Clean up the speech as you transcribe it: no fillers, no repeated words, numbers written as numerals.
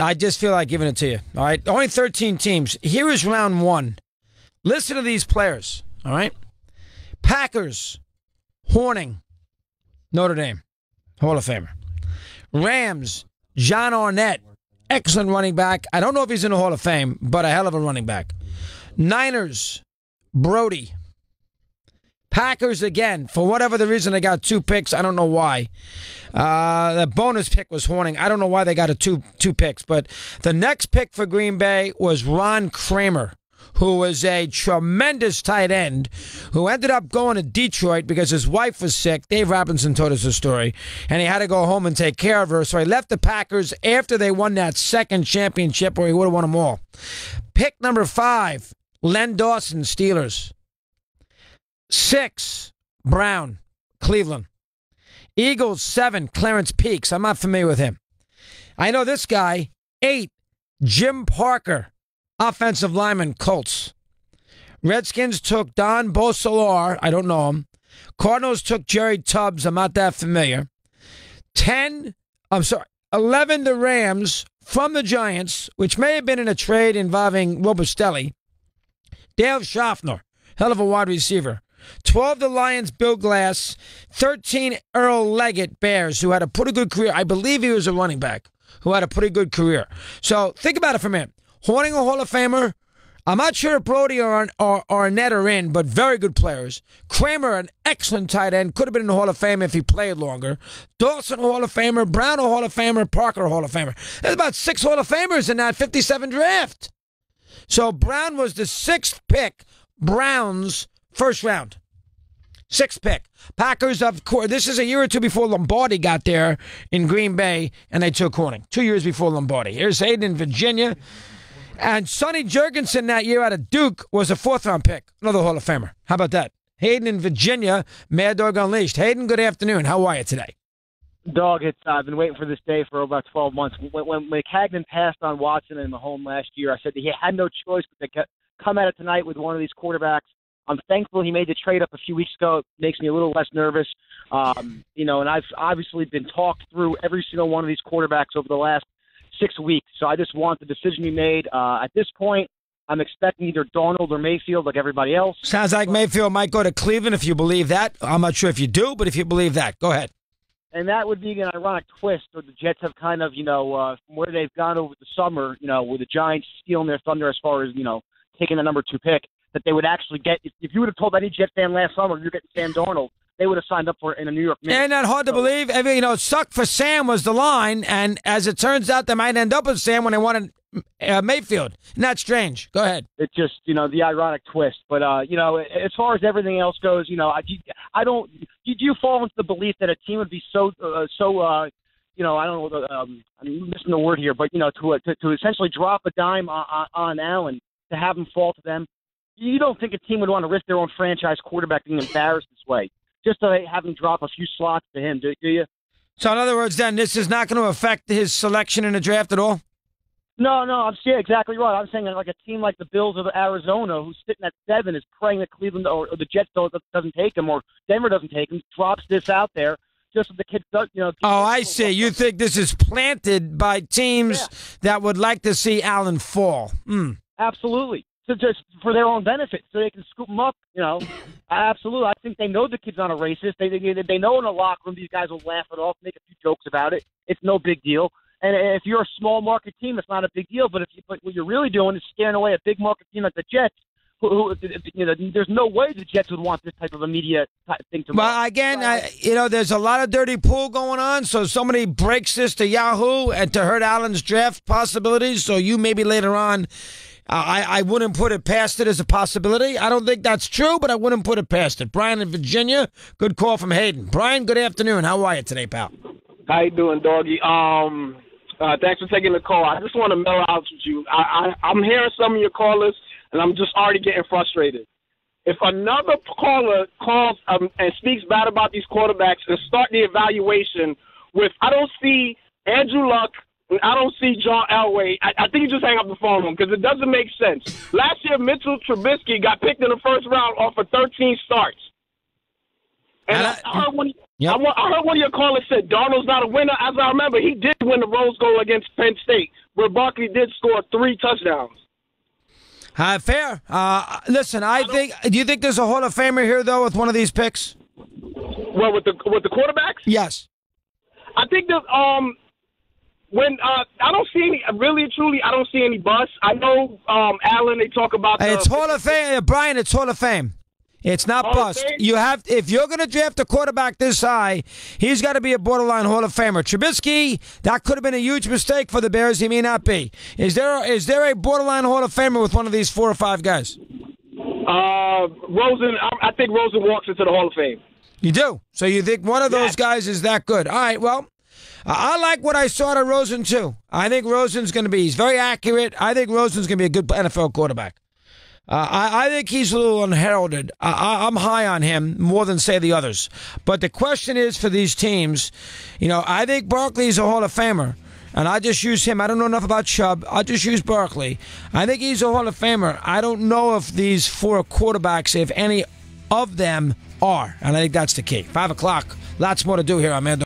I just feel like giving it to you. All right, only 13 teams. Here is round one. Listen to these players. All right, Packers, Horning, Notre Dame, Hall of Famer. Rams, John Arnett, excellent running back. I don't know if he's in the Hall of Fame, but a hell of a running back. Niners, Brody. Packers, again, for whatever the reason, they got 2 picks. I don't know why. The bonus pick was Horning. I don't know why they got two picks. But the next pick for Green Bay was Ron Kramer, who was a tremendous tight end, who ended up going to Detroit because his wife was sick. Dave Robinson told us the story, and he had to go home and take care of her. So he left the Packers after they won that second championship where he would have won them all. Pick number 5, Len Dawson, Steelers. 6, Brown, Cleveland. Eagles, 7, Clarence Peaks. I'm not familiar with him. I know this guy. 8, Jim Parker, offensive lineman, Colts. Redskins took Don Bosolar. I don't know him. Cardinals took Jerry Tubbs. I'm not that familiar. 11, the Rams from the Giants, which may have been in a trade involving Robustelli. Dale Schaffner, hell of a wide receiver. 12, the Lions, Bill Glass. 13, Earl Leggett, Bears, who had a pretty good career. I believe he was a running back who had a pretty good career. So think about it for a minute. Horning, a Hall of Famer. I'm not sure if Brody or Arnett are in, but very good players. Kramer, an excellent tight end, could have been in the Hall of Fame if he played longer. Dawson, a Hall of Famer. Brown, a Hall of Famer. Parker, a Hall of Famer. There's about 6 Hall of Famers in that 57 draft. So Brown was the 6th pick. Browns, first round. 6th pick. Packers, of course. This is a year or 2 before Lombardi got there in Green Bay, and they took Horning. 2 years before Lombardi. Here's Hayden in Virginia. And Sonny Jurgensen that year out of Duke was a 4th-round pick. Another Hall of Famer. How about that? Hayden in Virginia, Mad Dog Unleashed. Hayden, good afternoon. How are you today? Dog, I've been waiting for this day for about 12 months. When McHagnon passed on Watson and Mahomes last year, I said that he had no choice but to come at it tonight with one of these quarterbacks. I'm thankful he made the trade up a few weeks ago. It makes me a little less nervous. And I've obviously been talked through every single one of these quarterbacks over the last 6 weeks. So I just want the decision to be made. At this point, I'm expecting either Darnold or Mayfield like everybody else. Sounds like Mayfield might go to Cleveland if you believe that. I'm not sure if you do, but if you believe that, go ahead. And that would be an ironic twist where the Jets have kind of, from where they've gone over the summer, with the Giants stealing their thunder as far as, taking the number 2 pick, that they would actually get. If you would have told any Jet fan last summer you're getting Sam Darnold, they would have signed up for it in a New York minute. Ain't that hard to believe? I mean, suck for Sam was the line, and as it turns out, they might end up with Sam when they wanted Mayfield. Isn't that strange? Go ahead. It's just, the ironic twist. But, as far as everything else goes, I don't. Do you fall into the belief that a team would be so I don't know, I'm missing the word here, but, to essentially drop a dime on Allen, to have him fall to them? You don't think a team would want to risk their own franchise quarterback being embarrassed this way, just to have him drop a few slots to him, do you? So, in other words, then, this is not going to affect his selection in the draft at all? No, I'm exactly right. I'm saying that like a team like the Bills of Arizona, who's sitting at 7, is praying that Cleveland or the Jets doesn't take him, or Denver doesn't take him, drops this out there, just so the kid does, Oh, I see. You think this is planted by teams that would like to see Allen fall? Absolutely. So just for their own benefit, so they can scoop them up, Absolutely. I think they know the kid's not a racist. They know in the locker room these guys will laugh it off, make a few jokes about it. It's no big deal. And if you're a small market team, it's not a big deal. But but what you're really doing is scaring away a big market team like the Jets. Who there's no way the Jets would want this type of a media thing to. Well, again, there's a lot of dirty pool going on. So somebody breaks this to Yahoo and to hurt Allen's draft possibilities. So you maybe later on. I wouldn't put it past it as a possibility. I don't think that's true, but I wouldn't put it past it. Brian in Virginia, good call from Hayden. Brian, good afternoon. How are you today, pal? How you doing, doggy? Thanks for taking the call. I just want to mellow out with you. I'm hearing some of your callers, and I'm just already getting frustrated. If another caller calls and speaks bad about these quarterbacks and start the evaluation with, I don't see Andrew Luck, I don't see John Elway. I think you just hang up the phone on because it doesn't make sense. Last year, Mitchell Trubisky got picked in the first round off of 13 starts. And I heard Yep. I heard one of your callers said Darnold's not a winner. As I remember, he did win the Rose Bowl against Penn State, where Barkley did score 3 touchdowns. Fair. Listen, do you think there's a Hall of Famer here, though, with one of these picks? Well, with the quarterbacks? Yes. I think that when I don't see any, really truly, I don't see any busts. I know Allen. They talk about it's Hall of Fame, Brian. It's Hall of Fame. It's not bust. If you're going to draft a quarterback this high, he's got to be a borderline Hall of Famer. Trubisky, that could have been a huge mistake for the Bears. He may not be. Is there a borderline Hall of Famer with one of these 4 or 5 guys? Rosen. I think Rosen walks into the Hall of Fame. You do. So you think one of those guys is that good? All right. Well, I like what I saw to Rosen too. I think Rosen's going to be. He's very accurate. I think Rosen's going to be a good NFL quarterback. I think he's a little unheralded. I'm high on him more than, say, the others. But the question is for these teams, I think Barkley's a Hall of Famer, and I just use him. I don't know enough about Chubb. I'll just use Barkley. I think he's a Hall of Famer. I don't know if these 4 quarterbacks, if any of them are, and I think that's the key. 5 o'clock, lots more to do here on Mad Dog.